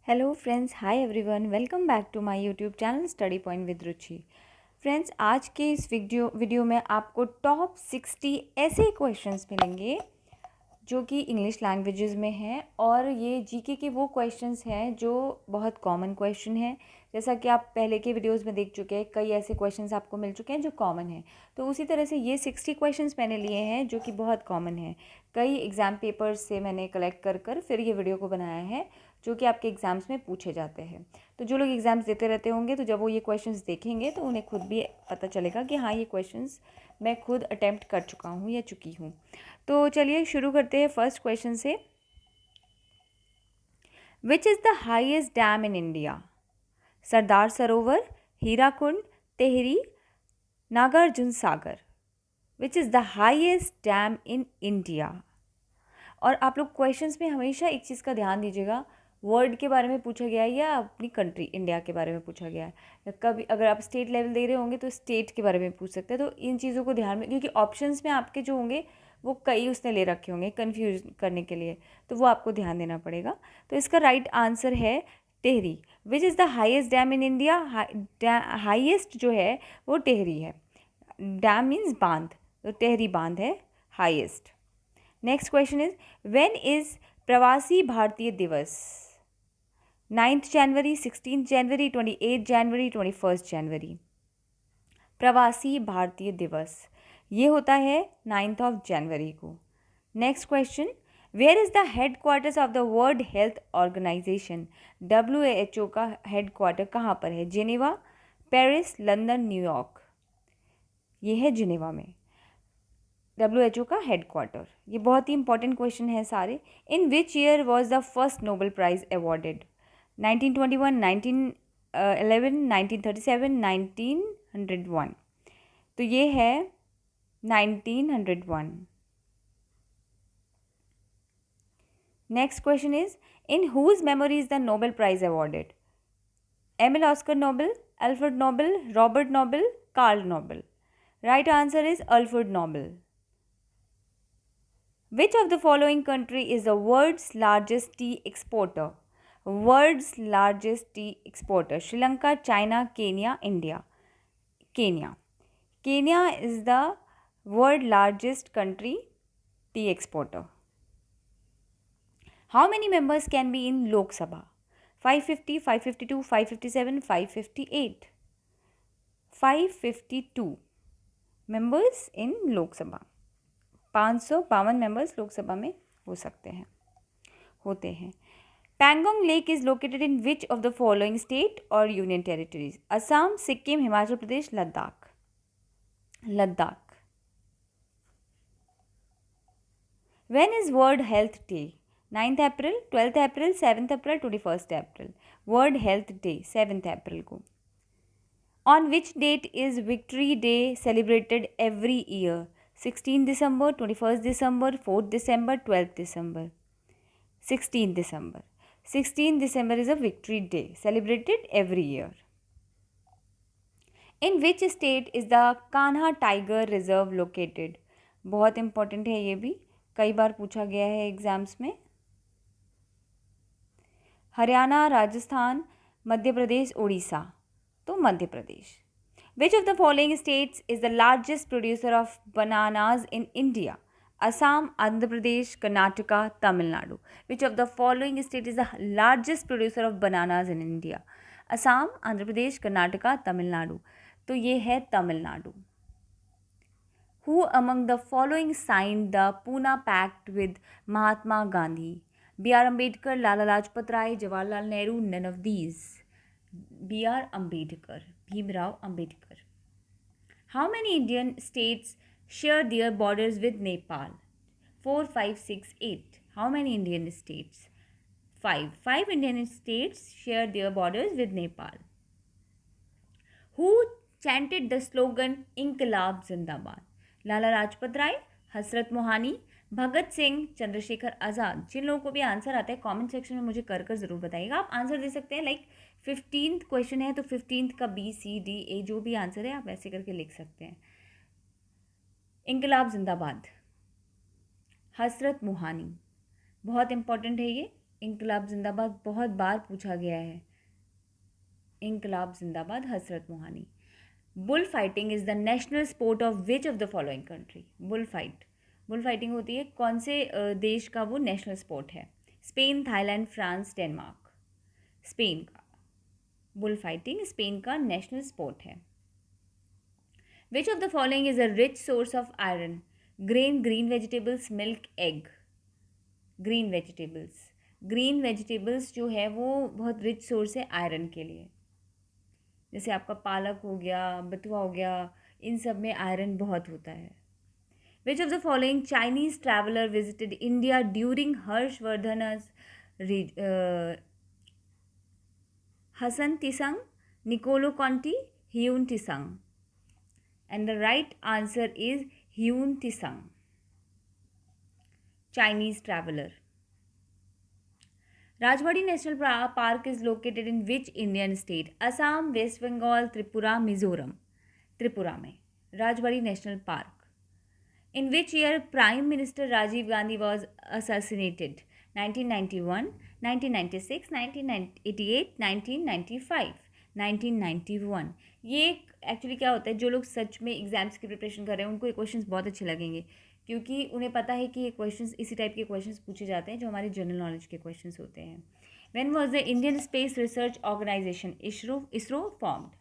Hello friends, hi everyone, welcome back to my YouTube channel study point with Ruchi. Friends, आज के इस video में आपको टॉप 60 ऐसे क्वेश्चंस मिलेंगे जो कि इंग्लिश लैंग्वेजेस में हैं और ये जीके के वो क्वेश्चंस हैं जो बहुत कॉमन क्वेश्चन हैं। जैसा कि आप पहले के वीडियोस में देख चुके हैं, कई ऐसे क्वेश्चंस आपको मिल चुके हैं जो कॉमन हैं। तो उसी तरह से ये 60 क्वेश्चंस मैंने लिए हैं जो कि बहुत कॉमन हैं। कई एग्ज़ाम पेपर्स से मैंने कलेक्ट कर कर फिर ये वीडियो को बनाया है जो कि आपके एग्ज़ाम्स में पूछे जाते हैं। तो जो लोग एग्ज़ाम्स देते रहते होंगे तो जब वो ये क्वेश्चंस देखेंगे तो उन्हें खुद भी पता चलेगा कि हाँ, ये क्वेश्चंस मैं खुद अटेम्प्ट कर चुका हूँ या चुकी हूँ। तो चलिए शुरू करते हैं फर्स्ट क्वेश्चन से। Which is the highest dam in India? Sardar Sarovar, Hirakud, Tehri, Nagarjuna Sagar. Which is the highest dam in India? और आप लोग क्वेश्चंस में हमेशा एक चीज़ का ध्यान दीजिएगा, वर्ड के बारे में पूछा गया है या अपनी कंट्री इंडिया के बारे में पूछा गया है। कभी अगर आप स्टेट लेवल दे रहे होंगे तो स्टेट के बारे में पूछ सकते हैं। तो इन चीज़ों को ध्यान में, क्योंकि ऑप्शंस में आपके जो होंगे वो कई उसने ले रखे होंगे कन्फ्यूज करने के लिए, तो वो आपको ध्यान देना पड़ेगा। तो इसका राइट आंसर है टेहरी। विच is the highest dam in India? Highest जो है वो टेहरी है। डैम मीन्स बांध, तो टेहरी बांध है highest. Next question is, when is प्रवासी भारतीय दिवस? 9th जनवरी, 16th जनवरी, 28 जनवरी, 21 जनवरी। प्रवासी भारतीय दिवस ये होता है 9th ऑफ जनवरी को। Next question, where is the head quarters of the world health organization? WHO का हेड क्वार्टर कहाँ पर है? Geneva, Paris, London, New York. ये है जिनेवा में WHO का हेड क्वार्टर। ये बहुत ही इंपॉर्टेंट क्वेश्चन है सारे। In which year was the first Nobel prize awarded? 1921, 1911, 1937, 1901। तो ये है 1901। Next question is, in whose memory is the Nobel prize awarded? Emil Oscar Nobel, Alfred Nobel, Robert Nobel, Karl Nobel. Right answer is Alfred Nobel. Which of the following country is the world's largest tea exporter? World's largest tea exporter. Sri Lanka, China, Kenya, India. Kenya. Kenya is the world largest country tea exporter. How many members can be in Lok Sabha? 550, 552, 557, 558. 552 members in Lok Sabha. 552 members Lok Sabha में हो सकते हैं, होते हैं। Pangong lake is located in which of the following state और union territories? Assam, Sikkim, Himachal Pradesh, Ladakh. Ladakh. When is world health day? 9th April, 12th April, 7th April, 21st April. World health day 7th April को। On which date is victory day celebrated every year? 16 December, 21 December, 4th December, 12th December. 16 December. 16 December is a victory day celebrated every year. In which state is the Kanha tiger reserve located? बहुत important है, ये भी कई बार पूछा गया है exams में। हरियाणा, राजस्थान, मध्य प्रदेश, उड़ीसा। तो Madhya Pradesh. Which of the following states is the largest producer of bananas in India? Assam, Andhra Pradesh, Karnataka, Tamil Nadu. Which of the following state is the largest producer of bananas in India? Assam, Andhra Pradesh, Karnataka, Tamil Nadu. तो ये है Tamil Nadu. Who among the following signed the Pune Pact with Mahatma Gandhi? B.R. Ambedkar, Lala Lajpat Rai, Jawaharlal Nehru, none of these. B.R. Ambedkar, Bhimrao Ambedkar. How many Indian states share their borders with Nepal? 4, 5, 6, 8. How many Indian states? 5. 5 Indian states share their borders with Nepal. Who chanted the slogan Inqilab Zindabad? Lala Lajpat Rai, हसरत मोहानी, भगत सिंह, चंद्रशेखर आज़ाद। जिन लोगों को भी answer आता है comment section में मुझे कर ज़रूर बताइएगा। आप आंसर दे सकते हैं, लाइक 15th क्वेश्चन है तो 15th का BCDA जो भी आंसर है आप ऐसे करके लिख सकते हैं। इंकलाब जिंदाबाद, हसरत मोहानी, बहुत इंपॉर्टेंट है ये। इंकलाब जिंदाबाद बहुत बार पूछा गया है। इंकलाब जिंदाबाद, हसरत Mohani. Bull fighting is the national sport of which of the following country? Bull fighting होती है कौन से देश का वो नेशनल स्पोर्ट है? Spain, Thailand, France, Denmark. Spain का। बुल फाइटिंग स्पेन का नेशनल स्पोर्ट है। Which of the following is a rich source of iron? Grain, green vegetables, milk, egg. Green vegetables जो है वो बहुत रिच सोर्स है iron के लिए। जैसे आपका पालक हो गया, बथुआ हो गया, इन सब में आयरन बहुत होता है। Which of the following Chinese traveller visited India during Harshavardhana's Hasan Tsang, Nicolo Conti, Hiuen Tsang? And the right answer is Hiuen Tsang, Chinese traveler. Rajbari National Park is located in which Indian state? Assam, West Bengal, Tripura, Mizoram. Tripura में Rajbari National Park. In which year Prime Minister Rajiv Gandhi was assassinated? 1991, 1996, 1988, 1995, 1991. ये actually क्या होता है, जो लोग सच में exams की preparation कर रहे हैं उनको ये क्वेश्चंस बहुत अच्छे लगेंगे, क्योंकि उन्हें पता है कि ये क्वेश्चंस इसी टाइप के क्वेश्चंस पूछे जाते हैं जो हमारे जनरल नॉलेज के क्वेश्चंस होते हैं. When was the Indian space research organization ISRO formed?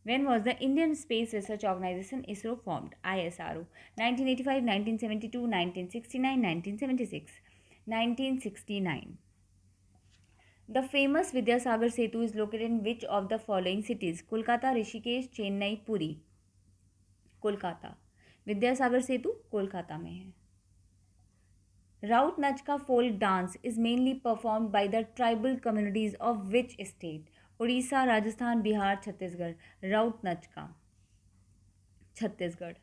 When was the Indian Space Research Organization ISRO formed? ISRO. 1985, 1972, 1969, 1976. 1969. The famous Vidyasagar Setu is located in which of the following cities? Kolkata, Rishikesh, Chennai, Puri. Kolkata. Vidyasagar Setu Kolkata में है. राउत नच का folk dance is mainly performed by the tribal communities of which state? Orissa, Rajasthan, Bihar, Chhattisgarh. Raut Nacha का Chhattisgarh.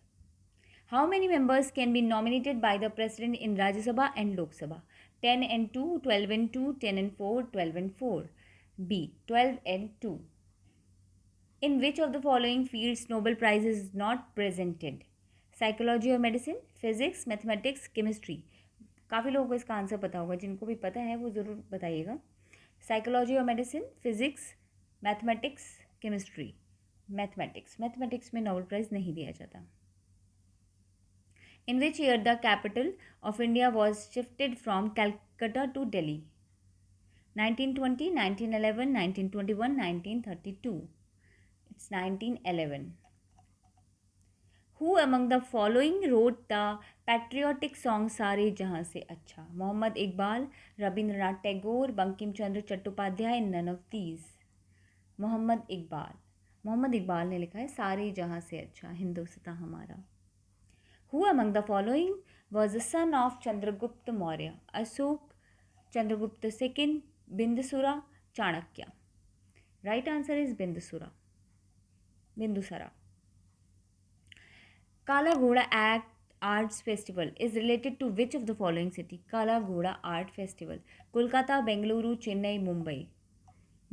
How many members can be nominated by the president in Rajya Sabha and Lok Sabha? 10 and 2, 12 and 2, 10 and 4, 12 and 4. B. 12 and 2. In which of the following fields Nobel Prize is not presented? Psychology और medicine, physics, mathematics, chemistry. काफ़ी लोगों को इसका answer पता होगा, जिनको भी पता है वो ज़रूर बताइएगा. साइकोलॉजी और medicine, physics, mathematics, chemistry. Mathematics में नोबेल प्राइज़ नहीं दिया जाता. In which year the capital of India was shifted from Calcutta to Delhi? 1920, 1911, 1921, 1932. It's 1911. Who among the following wrote the patriotic song सारे जहाँ से अच्छा? Mohammad Iqbal, Rabindranath Tagore, Bankim Chandra Chattopadhyay, none of these. Mohammad Iqbal ने लिखा है सारे जहाँ से अच्छा, हिंदुस्तान हमारा. Who among the following was the son of Chandragupta Maurya? Ashok, Chandragupta II, Bindusara, Chanakya. Right answer is Bindusara. Kala Ghoda Arts Festival is related to which of the following city? Kala Ghoda Art Festival. Kolkata, Bengaluru, Chennai, Mumbai.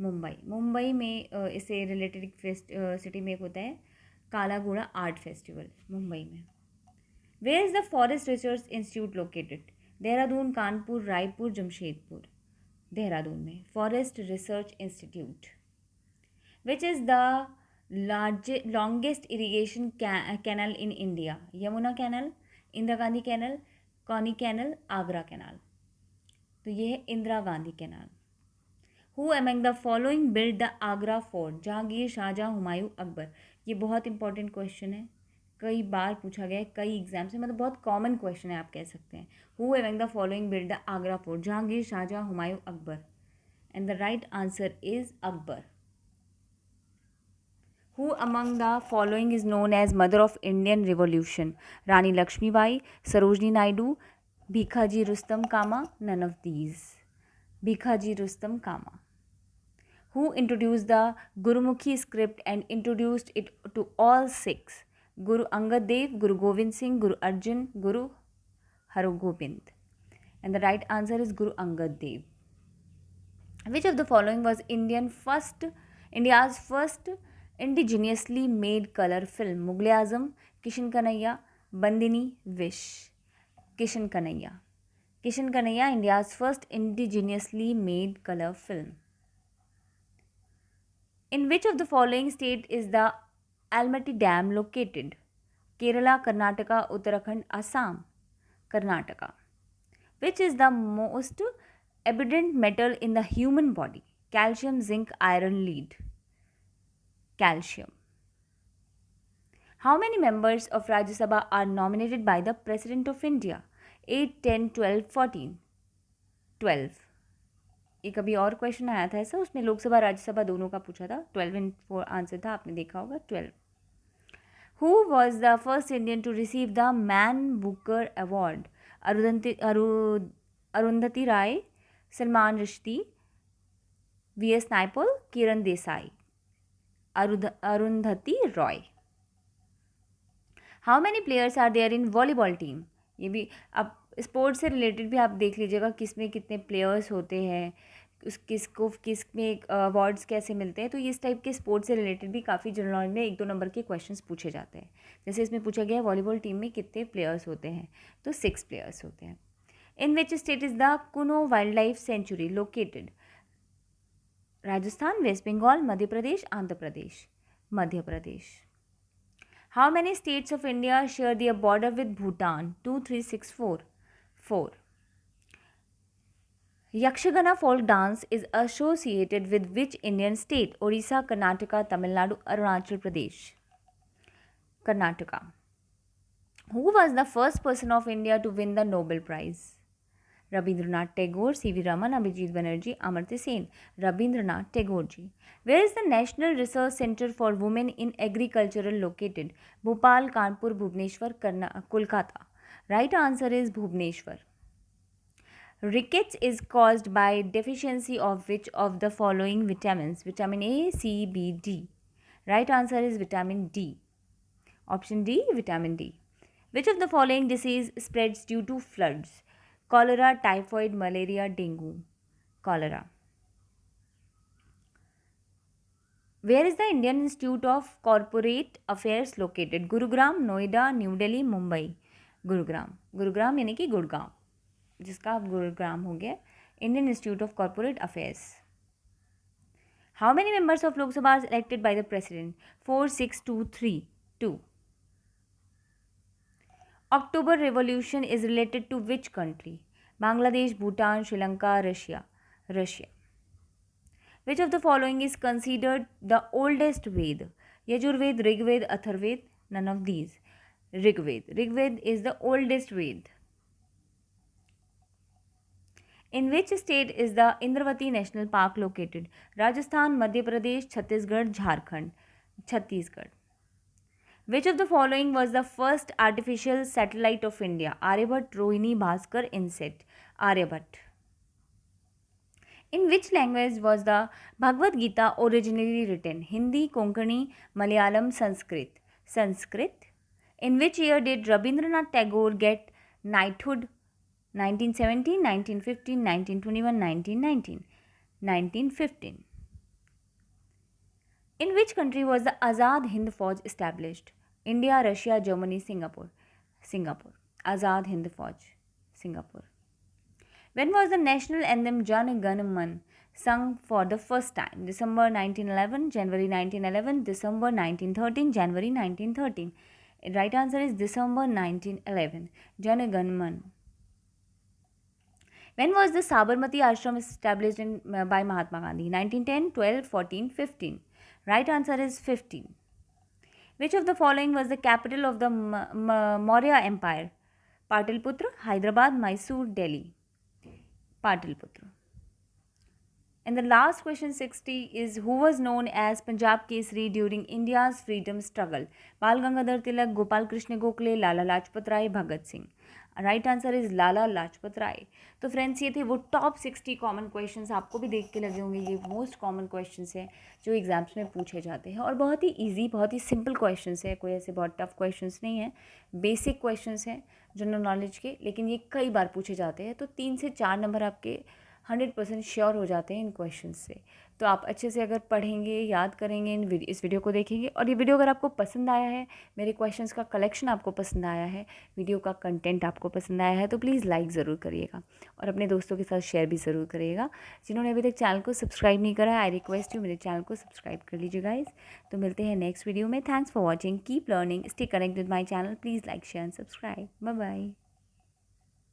Mumbai में इससे related city में एक होता है काला घोड़ा art festival, Mumbai में. Where is the forest research institute located? Dehradun, Kanpur, Raipur, Jamshedpur. Dehradun में forest research institute. Which is the longest irrigation canal in India? Yamuna canal, Indira Gandhi canal, कौनी कैनल, आगरा कैनल. तो ये है Indira Gandhi canal. Who among the following built the Agra fort? Jahangir, Shahjahan, Humayun, Akbar. ये बहुत important question है, कई बार पूछा गया है कई एग्जाम से, मतलब बहुत कॉमन क्वेश्चन है आप कह सकते हैं. Who among the following built the Agra fort? Jahangir, Shahjahan, Humayun, Akbar. And the right answer is Akbar. Who among the following is known as Mother of Indian Revolution? Rani Lakshmibai, Sarojini Naidu, Bhikhaji Rustam Kama, none of these. Bhikhaji Rustam Kama. Who introduced the Gurumukhi script and introduced it to all Sikhs? Guru Angad Dev, Guru Gobind Singh, Guru Arjan, Guru Hargobind. And the right answer is Guru Angad Dev. Which of the following was India's first indigenously made color film? Mughal Azam, Kishan Kanhaiya, Bandini, Wish. Kishan Kanhaiya. Kishan Kanhaiya, India's first indigenously made color film. In which of the following state is the Almaty Dam located? Kerala, Karnataka, Uttarakhand, Assam. Karnataka. Which is the most abundant metal in the human body? Calcium, zinc, iron, lead. Calcium. How many members of Rajya Sabha are nominated by the President of India? 8, 10, 12, 14. 12. एक अभी और question आया था ऐसा, उसमें लोकसभा राज्यसभा दोनों का पूछा था. 12 इन 4 आंसर था, आपने देखा होगा. 12. Who was the first Indian to receive the Man Booker Award? Arundhati Roy, Salman Rushdie, V.S. Naipaul, Kiran Desai. Arundhati Roy. How many players are there in volleyball team? ये भी आप स्पोर्ट्स से रिलेटेड भी आप देख लीजिएगा, किस में कितने प्लेयर्स होते हैं, किस में अवार्ड्स कैसे मिलते हैं. तो इस टाइप के स्पोर्ट्स से रिलेटेड भी काफ़ी जनरल नॉलेज में 1-2 नंबर के क्वेश्चंस पूछे जाते हैं. जैसे इसमें पूछा गया है वॉलीबॉल टीम में कितने प्लेयर्स होते हैं, तो 6 प्लेयर्स होते हैं. In which state is the Kuno wild life sanctuary located? Rajasthan, west Bengal, Madhya Pradesh, Andhra Pradesh. Madhya Pradesh. How many states of India share their border with Bhutan? 2, 3, 6, 4. 4. Yakshagana folk dance is associated with which Indian state? Orissa, Karnataka, Tamil Nadu, Arunachal Pradesh. Karnataka. Who was the first person of India to win the Nobel Prize? Rabindranath Tagore, C.V. Raman, Abhijit Banerjee, Amartya Sen. Rabindranath Tagore ji. Where is the National Research Center for Women in Agriculture located? Bhopal, Kanpur, Bhubaneswar, Kolkata. Right answer is Bhubaneswar. Rickets is caused by deficiency of which of the following vitamins? Vitamin A, C, B, D. Right answer is vitamin D. Option D, vitamin D. Which of the following disease spreads due to floods? Cholera, typhoid, malaria, dengue. Cholera. Where is the Indian Institute of Corporate Affairs located? Gurugram, Noida, New Delhi, Mumbai. Gurugram. Gurugram यानी कि गुड़गांव, जिसका अब गुरुग्राम हो गया. Indian Institute of Corporate Affairs. How many members of Lok Sabha are elected by the President? 4, 6, 2, 3. 2. October Revolution is related to which country? Bangladesh, Bhutan, Sri Lanka, Russia. Russia. Which of the following is considered the oldest Ved? Yajurved, Rigved, Atharved? None of these. Rigved. Rigved is the oldest Ved. In which state is the Indravati National Park located? Rajasthan, Madhya Pradesh, Chhattisgarh, Jharkhand. Chhattisgarh. Which of the following was the first artificial satellite of India? Aryabhat, Rohini, Bhaskar, Inset. Aryabhat. In which language was the Bhagavad Gita originally written? Hindi, Konkani, Malayalam, Sanskrit. Sanskrit. In which year did Rabindranath Tagore get knighthood? 1917, 1915, 1921, 1919. 1915. In which country was the Azad Hind Fauj established? India, Russia, Germany, Singapore. Singapore. Azad Hind Fauj. Singapore. When was the national anthem Jan Gan Man sung for the first time? December 1911, January 1911, December 1913, January 1913. Right answer is December 1911. Jan Gan Man. When was the Sabarmati Ashram established by Mahatma Gandhi? 1910, 12, 14, 15. Right answer is 15. Which of the following was the capital of the Maurya Empire? Pataliputra, Hyderabad, Mysore, Delhi. Pataliputra. And the last question 60 is who was known as Punjab Kesari during India's freedom struggle? Bal Gangadhar Tilak, Gopal Krishna Gokhale, Lala Lajpat Rai, Bhagat Singh. Right answer is Lala Lajpat Rai. तो friends ये थे वो top 60 common questions. आपको भी देख के लगे होंगे ये मोस्ट कॉमन क्वेश्चंस हैं जो एग्जाम्स में पूछे जाते हैं और बहुत ही इजी, बहुत ही सिंपल क्वेश्चंस है. कोई ऐसे बहुत टफ क्वेश्चंस नहीं है, बेसिक क्वेश्चंस हैं जनरल नॉलेज के, लेकिन ये कई बार पूछे जाते हैं. तो 3 से 4 नंबर आपके 100% श्योर हो जाते हैं इन क्वेश्चन से। तो आप अच्छे से अगर पढ़ेंगे, याद करेंगे, इस वीडियो को देखेंगे, और ये वीडियो अगर आपको पसंद आया है, मेरे क्वेश्चंस का कलेक्शन आपको पसंद आया है, वीडियो का कंटेंट आपको पसंद आया है, तो प्लीज़ लाइक ज़रूर करिएगा और अपने दोस्तों के साथ शेयर भी ज़रूर करिएगा। जिन्होंने अभी तक चैनल को सब्सक्राइब नहीं करा है, आई रिक्वेस्ट यू मेरे चैनल को सब्सक्राइब कर लीजिए गाइज। तो मिलते हैं नेक्स्ट वीडियो में। Thanks for watching, keep learning, stay connect with my channel, please like share and subscribe. Bye bye.